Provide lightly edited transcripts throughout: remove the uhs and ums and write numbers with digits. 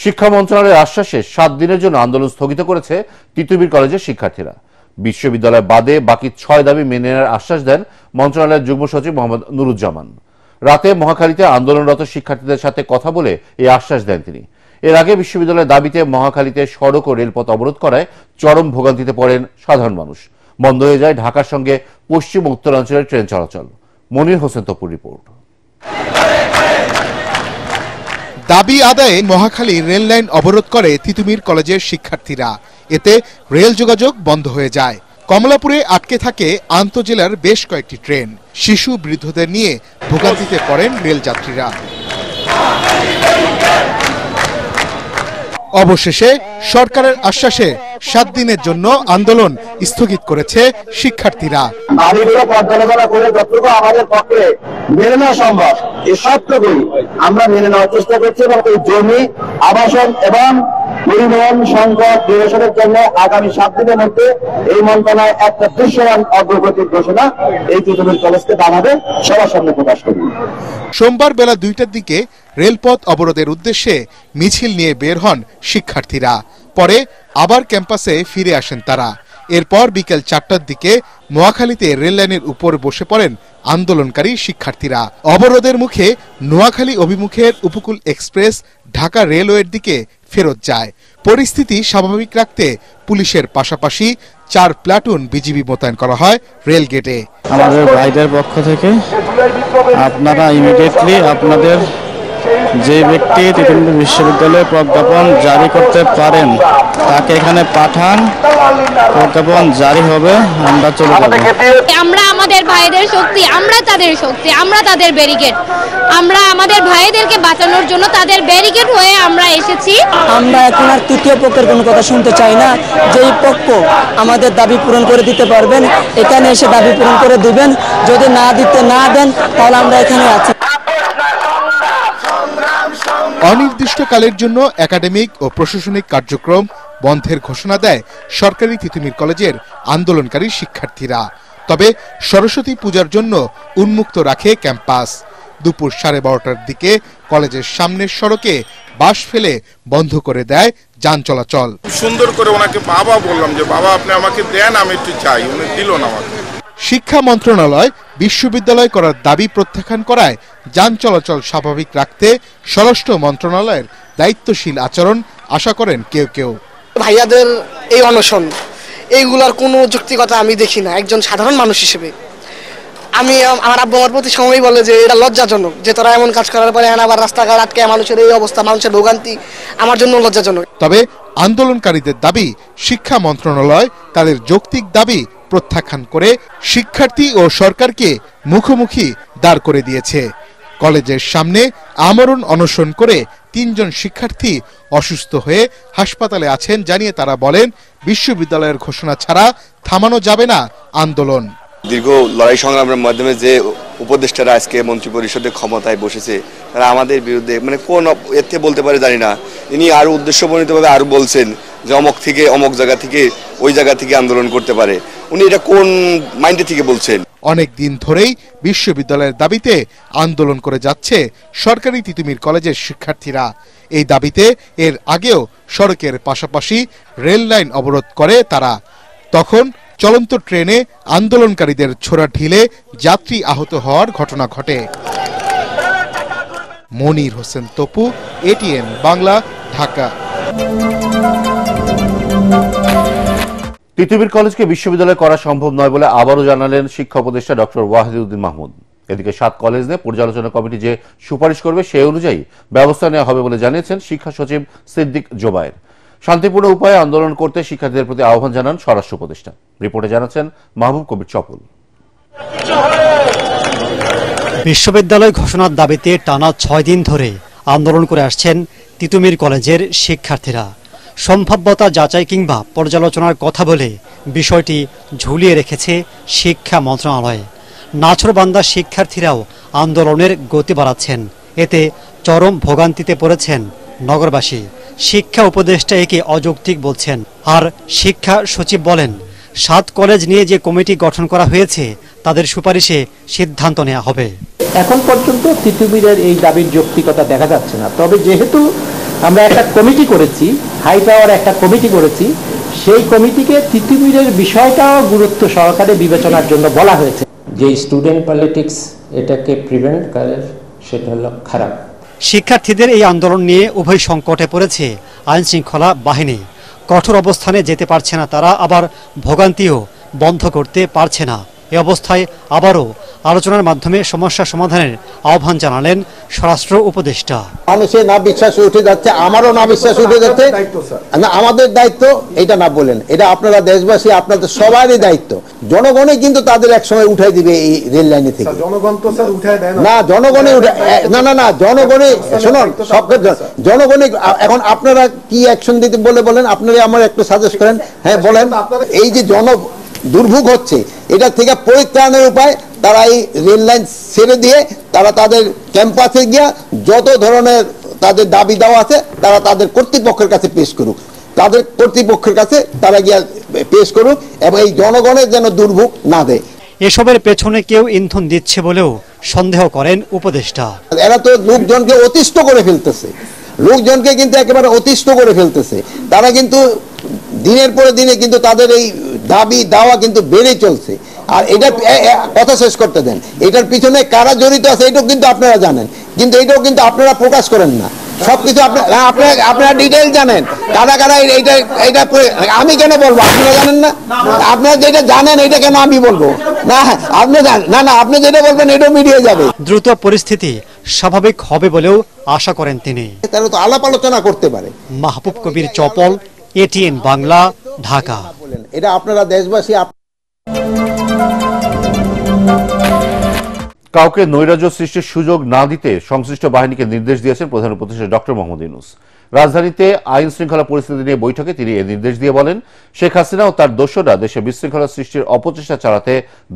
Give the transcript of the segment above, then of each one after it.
শিক্ষা মন্ত্রণালয়ের আশ্বাসে 7 দিনের জন্য আন্দোলন স্থগিত করেছে তিতুমির কলেজের শিক্ষার্থীরা। বিশ্ববিদ্যালয় বাদে বাকি 6 দাবি মেনে নেওয়ার আশ্বাস দেন মন্ত্রণালয়ের যুগ্ম সচিব মোহাম্মদ নুরুজ্জামান। রাতে মহাখালীতে আন্দোলনরত শিক্ষার্থীদের সাথে কথা বলে এই আশ্বাস দেন তিনি। এর আগে বিশ্ববিদ্যালয়ের দাবিতে মহাখালীতে সড়ক ও রেলপথ অবরোধ করায় চরম ভোগান্তিতে পড়েন সাধারণ মানুষ। বন্ধ হয়ে যায় ঢাকার সঙ্গে পশ্চিম ও উত্তরাঞ্চলের ট্রেন চলাচল। মনির হোসেন তপুর রিপোর্ট। দাবি আদায়ে মহাখালী রেল লাইন অবরোধ করে তিতুমির কলেজের শিক্ষার্থীরা। এতে রেল যোগাযোগ বন্ধ হয়ে যায়। কমলাপুরে আটকে থাকে আন্তঃজেলার বেশ কয়েকটি ট্রেন। শিশু বৃদ্ধদের নিয়ে ভোগান্তিতে পড়েন রেল যাত্রীরা। অবশেষে সরকারের আশ্বাসে 7 দিনের জন্য আন্দোলন স্থগিত করেছে শিক্ষার্থীরা। দাবিগুলো পর্যালোচনা করে যতটুকু আমাদের পক্ষে মেনে নেওয়া সম্ভব এই সবটুকুই আমরা মেনে নেওয়ার চেষ্টা করছি এবং এই জমি আবাসন এবং পরিবহন সংকট নিরসনের জন্য আগামী 7 দিনের মধ্যে এই মন্ত্রণালয় একটা দৃশ্যমান অগ্রগতির ঘোষণা এই তিতুমির কলেজকে জানাবে, সবার সামনে প্রকাশ করবে। সোমবার বেলা 2টার দিকে রেলপথ অবরোধের উদ্দেশ্যে মিছিল নিয়ে বের হন শিক্ষার্থীরা। পরে আবার ক্যাম্পাসে ফিরে আসেন তারা। এরপর বিকেল 4টার দিকে নোয়াখালীতে রেল লাইনের উপর বসে পড়েন আন্দোলনকারী শিক্ষার্থীরা। অবরোধের মুখে নোয়াখালী অভিমুখের উপকূল এক্সপ্রেস ঢাকা রেলওয়ের দিকে ফেরত যায়। পরিস্থিতি স্বাভাবিক রাখতে পুলিশের পাশাপাশি 4 প্লাটুন বিজিবি মোতায়েন করা হয় রেল গেটে। আমাদের ভাইদের পক্ষ থেকে আপনারা ইমিডিয়েটলি আপনাদের যে ব্যক্তি তিতুমির বিশ্ববিদ্যালয়ে প্রজ্ঞাপন জারি করতে পারেন তাকে এখানে পাঠান, প্রজ্ঞাপন জারি হবে, আমরা চলে যাব। আমরা আমাদের ভাইদের শক্তি, আমরা তাদের শক্তি, আমরা তাদের ব্যারিকেড, আমরা আমাদের ভাইদেরকে বাঁচানোর জন্য তাদের ব্যারিকেড হয়ে আমরা এসেছি। আমরা এখন আর তৃতীয় পক্ষের কোনো কথা শুনতে চাই না। যেই পক্ষ আমাদের দাবি পূরণ করে দিতে পারবেন এখানে এসে দাবি পূরণ করে দিবেন, যদি না দেন তাহলে আমরা এখানে আছি। অনির্দিষ্টকালের জন্য একাডেমিক ও প্রশাসনিক কার্যক্রম বন্ধের ঘোষণা দেয় সরকারি তিতুমির কলেজের আন্দোলনকারী শিক্ষার্থীরা। তবে সরস্বতী পূজার জন্য উন্মুক্ত রাখে ক্যাম্পাস। দুপুর 12:30টার দিকে কলেজের সামনের সড়কে বাঁশ ফেলে বন্ধ করে দেয় যান চলাচল। সুন্দর করে ওনাকে বাবা বললাম যে বাবা আপনি আমাকে দেন, আমি একটু চাই, উনি দিল না আমাকে। শিক্ষা মন্ত্রণালয় বিশ্ববিদ্যালয় করার দাবি প্রত্যাখ্যান করায় যান চলাচল স্বাভাবিক রাখতে স্বরাষ্ট্র মন্ত্রণালয়ের দায়িত্বশীল আচরণ আশা করেন কেউ কেউ। ভাইয়াদের এই অনশন এইগুলোর কোনো যৌক্তিকতা আমি দেখি না। একজন সাধারণ মানুষ হিসেবে আমি আমার আব্বু আমার প্রতি সময়ই বলে যে এটা লজ্জাজনক যে তোরা এমন কাজ করার পরে আবার রাস্তাঘাট আটকে মানুষের এই অবস্থা, মানুষের ভোগান্তি আমার জন্য লজ্জাজনক। তবে আন্দোলনকারীদের দাবি শিক্ষা মন্ত্রণালয় তাদের যৌক্তিক দাবি প্রত্যাখ্যান করে শিক্ষার্থী ও সরকারকে মুখোমুখি দাঁড় করে দিয়েছে। কলেজের সামনে আমরণ অনশন করে 3 জন শিক্ষার্থী অসুস্থ হয়ে হাসপাতালে আছেন জানিয়ে তারা বলেন বিশ্ববিদ্যালয়ের ঘোষণা ছাড়া থামানো যাবে না আন্দোলন। দীর্ঘ লড়াই সংগ্রামের মাধ্যমে যে উপদেষ্টারা আজকে মন্ত্রিপরিষদের ক্ষমতায় বসেছে তারা আমাদের বিরুদ্ধে কোন এতে বলতে পারে জানি না, ইনি আরো উদ্দেশ্যপ্রণীতভাবে আরো বলছেন যে অমক থেকে অমক জায়গা থেকে ওই জায়গা থেকে আন্দোলন করতে পারে। উনি এটা কোন মাইন্ডে থেকে বলছেন? অনেক দিন ধরেই বিশ্ববিদ্যালয়ের দাবিতে আন্দোলন করে যাচ্ছে সরকারি তিতুমির কলেজের শিক্ষার্থীরা। এই দাবিতে এর আগেও সড়কের পাশাপাশি রেল লাইন অবরোধ করে তারা। তখন চলন্ত ট্রেনে আন্দোলনকারীদের ছোড়া ঢিলে যাত্রী আহত হওয়ার ঘটনা ঘটে। মনির হোসেন তপু, এটিএন বাংলা, ঢাকা। তিতুমির কলেজকে বিশ্ববিদ্যালয় করা সম্ভব নয় বলে আবারও জানালেন শিক্ষা উপদেষ্টা ডক্টর ওয়াহিদুদ্দিন মাহমুদ। এদিকে 7 কলেজ নিয়ে পর্যালোচনা কমিটি যে সুপারিশ করবে সেই অনুযায়ী ব্যবস্থা নেওয়া হবে বলে জানিয়েছেন শিক্ষা সচিব সিদ্দিক জোবায়ের। শান্তিপূর্ণ উপায়ে আন্দোলন করতে শিক্ষার্থীদের প্রতি আহ্বান জানান স্বরাষ্ট্র উপদেষ্টা। রিপোর্টে জানাচ্ছেন মাহবুব কবির চপল। বিশ্ববিদ্যালয় ঘোষণার দাবিতে টানা 6 দিন ধরে আন্দোলন করে আসছেন তিতুমির কলেজের শিক্ষার্থীরা। সম্ভাব্যতা যাচাই কিংবা পর্যালোচনার কথা বলে বিষয়টি ঝুলিয়ে রেখেছে শিক্ষা মন্ত্রণালয়। নাছোড়বান্দা শিক্ষার্থীরাও আন্দোলনের গতি বাড়াচ্ছেন। এতে চরম ভোগান্তিতে পড়েছেন নগরবাসী। শিক্ষা উপদেষ্টা একে অযৌক্তিক বলছেন। আর শিক্ষা সচিব বলেন 7 কলেজ নিয়ে যে কমিটি গঠন করা হয়েছে তাদের সুপারিশে সিদ্ধান্ত নেওয়া হবে। এখন পর্যন্ত তিতুমিরের এই দাবির যৌক্তিকতা দেখা যাচ্ছে না। তবে যেহেতু আমরা একটা কমিটি করেছি, হাই পাওয়ার একটা কমিটি করেছি, সেই কমিটিকে তিতুমিরের বিষয়টাও গুরুত্ব সহকারে বিবেচনার জন্য বলা হয়েছে। যে স্টুডেন্ট পলিটিক্স এটাকে প্রিভেন্ট করে সেটা হলো খারাপ। শিক্ষার্থীদের এই আন্দোলন নিয়ে উভয় সংকটে পড়েছে আইন শৃঙ্খলা বাহিনী। কঠোর অবস্থানে যেতে পারছে না তারা, আবার ভোগান্তিও বন্ধ করতে পারছে না। এ অবস্থায় আবারও আলোচনার মাধ্যমে সমস্যা সমাধানের আহ্বান জানালেন স্বরাষ্ট্র উপদেষ্টা। মানুষের না বিশ্বাস উঠে যাচ্ছে, আমারও না বিশ্বাস উঠে যাচ্ছে। আমাদের দায়িত্ব এটা না বলেন, এটা আপনারা দেশবাসী, আপনাদের সবারই দায়িত্ব। জনগণই কিন্তু তাদের একসময় উঠাই দিবে এই রেল লাইনে থেকে। জনগণ তো স্যার উঠায় দেয় না, জনগণই না জনগণই শুনুন, সব জনগণই। এখন আপনারা কি অ্যাকশন দিতে বলেন, আপনারা আমার একটু সাজেস্ট করেন। হ্যাঁ বলেন। এই যে দুর্ভোগ হচ্ছে, এটা থেকে পরিত্রাণের উপায় তারা এই রেল লাইন ছেড়ে দিয়ে তারা তাদের ক্যাম্পাসে গিয়া যত ধরনের তাদের দাবি দেওয়া আছে তারা তাদের কর্তৃপক্ষের কাছে পেশ করুক, তাদের কর্তৃপক্ষের কাছে তারা গিয়া পেশ করুক, এবং এই জনগণের যেন দুর্ভোগ না দেয়। এসবের পেছনে কেউ ইন্ধন দিচ্ছে বলেও সন্দেহ করেন উপদেষ্টা। এরা তো লোকজনকে অতিষ্ঠ করে ফেলতেছে, লোকজনকে কিন্তু একেবারে অতিষ্ঠ করে ফেলতেছে। তারা কিন্তু দিনের পরে দিনে কিন্তু তাদের এই দাবি দাওয়া কিন্তু বেড়ে চলছে। আর এটা কথা শেষ করতে দেন, এটার পিছনে কারা জড়িত আছে এটাও কিন্তু আপনারা জানেন, কিন্তু এটাও কিন্তু আপনারা প্রকাশ করেন না। সবকিছু আপনারা ডিটেইল জানেন, কারা কারা এইটা আমি কেন বলবো, আপনারা জানেন না? আপনারা যেটা জানেন এটা কেন আমি বলবো না? আপনি না আপনি যেটা বলবেন এটাও মিডিয়া যাবে। দ্রুত পরিস্থিতি স্বাভাবিক হবে বলেও আশা করেন তিনি। তাহলে তো আলাপ আলোচনা করতে পারে। মাহবুব কবির চপল, এটিএন বাংলা, ঢাকা। এটা আপনারা দেশবাসী। কাউকে নৈরাজ্য সৃষ্টির সুযোগ না দিতে সংশ্লিষ্ট বাহিনীকে নির্দেশ দিয়েছেন প্রধান উপদেষ্টা ডক্টর মোহাম্মদ ইউনূস। রাজধানীতে আইন শৃঙ্খলা পরিস্থিতি নিয়ে বৈঠকে তিনি এ নির্দেশ দিয়ে বলেন, শেখ হাসিনা ও তার দোসররা দেশে বিশৃঙ্খলা সৃষ্টির অপচেষ্টা চালাতে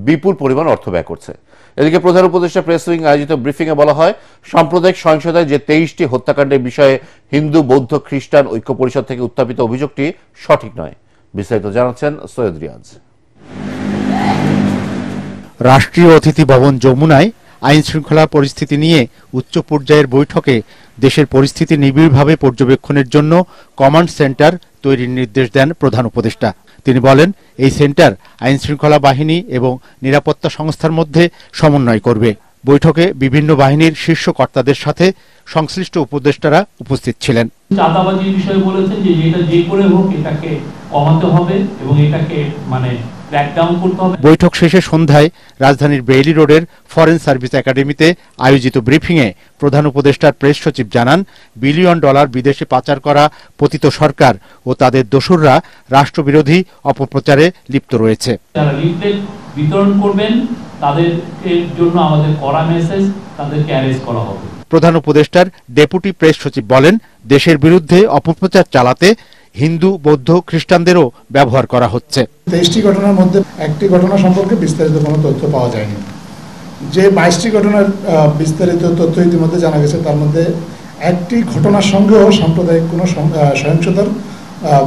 বিপুল পরিমাণ অর্থ ব্যয় করছে। এদিকে প্রধান উপদেষ্টা প্রেস উইং আয়োজিত ব্রিফিংয়ে বলা হয়, সাম্প্রদায়িক সহিংসতায় যে 23টি হত্যাকাণ্ডের বিষয়ে হিন্দু, বৌদ্ধ, খ্রিস্টান ঐক্য পরিষদ থেকে উত্থাপিত অভিযোগটি সঠিক নয়। বিস্তারিত জানাচ্ছেন সৈয়দ রিয়াজ। রাষ্ট্রীয় অতিথি ভবন যমুনায় আইন শৃঙ্খলা পরিস্থিতি নিয়ে উচ্চ পর্যায়ের বৈঠকে দেশের পরিস্থিতি নিবিড়ভাবে পর্যবেক্ষণের জন্য কমান্ড সেন্টার তৈরির নির্দেশ দেন প্রধান উপদেষ্টা। তিনি বলেন, এই সেন্টার আইন শৃঙ্খলা বাহিনী এবং নিরাপত্তা সংস্থার মধ্যে সমন্বয় করবে। বৈঠকে বিভিন্ন বাহিনীর শীর্ষ কর্তাদের সাথে সংশ্লিষ্ট উপদেষ্টারা উপস্থিত ছিলেন। চাঁদাবাজির বিষয়ে বলেছেন যে এটা যে করে হোক এটাকে কমাতে হবে এবং এটাকে ক্র্যাকডাউন করতে হবে। বৈঠক শেষে সন্ধ্যায় রাজধানীর বেইলি রোডের ফরেন সার্ভিস একাডেমিতে আয়োজিত ব্রিফিংয়ে প্রধান উপদেষ্টার প্রেস সচিব জানান, বিলিয়ন ডলার বিদেশে পাচার করা পতিত সরকার ও তাদের দোসররা রাষ্ট্রবিরোধী অপপ্রচারে লিপ্ত রয়েছে। যারা লিফলেট বিতরণ করবেন তাদের জন্য আমাদের কড়া মেসেজ, তাদেরকে অ্যারেস্ট করা হবে। প্রধান উপদেষ্টার ডেপুটি প্রেস সচিব বলেন, দেশের বিরুদ্ধে অপপ্রচার চালাতে হিন্দু, বৌদ্ধ, খ্রিস্টানদেরও ব্যবহার করা হচ্ছে। 23টি ঘটনার মধ্যে একটি ঘটনা সম্পর্কে বিস্তারিত কোনো তথ্য পাওয়া যায়নি। যে 22টি ঘটনার বিস্তারিত তথ্য ইতিমধ্যে জানা গেছে, তার মধ্যে একটি ঘটনার সঙ্গেও সাম্প্রদায়িক কোনো সহিংসতার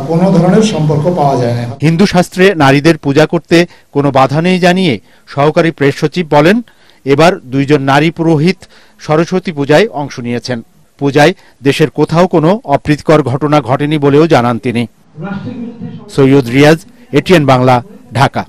কোনো ধরনের সম্পর্ক পাওয়া যায় না। হিন্দু শাস্ত্রে নারীদের পূজা করতে কোনো বাধা নেই জানিয়ে সহকারী প্রেস সচিব বলেন, এবার 2 জন নারী পুরোহিত সরস্বতী পূজায় অংশ নিয়েছেন। পূজায় দেশের কোথাও কোনো অপ্রীতিকর ঘটনা ঘটেনি বলেও জানান তিনি। সৈয়দ রিয়াজ, এটিএন বাংলা, ঢাকা।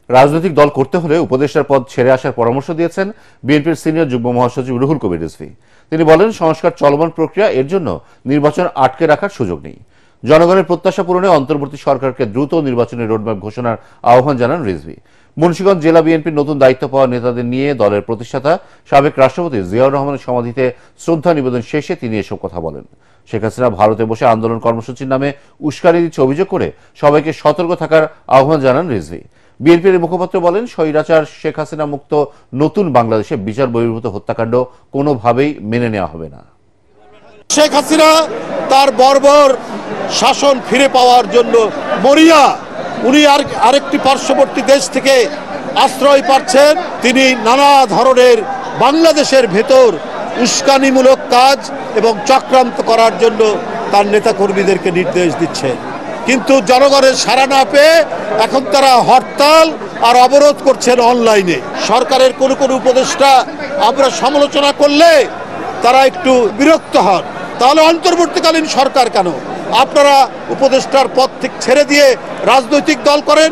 রাজনৈতিক দল করতে হলে উপদেষ্টার পদ ছেড়ে আসার পরামর্শ দিয়েছেন বিএনপির সিনিয়র যুগ্ম মহাসচিব রুহুল কবির রিজভী। তিনি বলেন, সংস্কার চলমান প্রক্রিয়া, এর জন্য নির্বাচন আটকে রাখার সুযোগ নেই। জনগণের প্রত্যাশা পূরণে অন্তর্বর্তী সরকারকে দ্রুত নির্বাচনের রোডম্যাপ ঘোষণার আহ্বান জানান রিজভী। মুন্সিগঞ্জ জেলা বিএনপির নতুন দায়িত্ব পাওয়া নেতাদের নিয়ে দলের প্রতিষ্ঠাতা সাবেক রাষ্ট্রপতি জিয়াউর রহমানের সমাধিতে শ্রদ্ধা নিবেদন শেষে তিনি এসব কথা বলেন। শেখ হাসিনা ভারতে বসে আন্দোলন কর্মসূচির নামে উস্কানি দিচ্ছে অভিযোগ করে সবাইকে সতর্ক থাকার আহ্বান জানান রিজভী। বিএনপির মুখপাত্র বলেন, স্বৈরাচার শেখ হাসিনা মুক্ত নতুন বাংলাদেশে বিচার বহির্ভূত হত্যাকাণ্ড কোনোভাবেই মেনে নেওয়া হবে না। শেখ হাসিনা তার বর্বর শাসন ফিরে পাওয়ার জন্য মরিয়া। উনি আরেকটি পার্শ্ববর্তী দেশ থেকে আশ্রয় পাচ্ছেন। তিনি নানা ধরনের বাংলাদেশের ভেতর উস্কানিমূলক কাজ এবং চক্রান্ত করার জন্য তার নেতাকর্মীদেরকে নির্দেশ দিচ্ছেন। কিন্তু জনগণের সাড়া না পেয়ে এখন তারা হরতাল আর অবরোধ করছেন অনলাইনে। সরকারের কোনো কোনো উপদেষ্টা আমরা সমালোচনা করলে তারা একটু বিরক্ত হন। তাহলে অন্তর্বর্তীকালীন সরকার কেন? আপনারা উপদেষ্টার পদ থেকে ছেড়ে দিয়ে রাজনৈতিক দল করেন।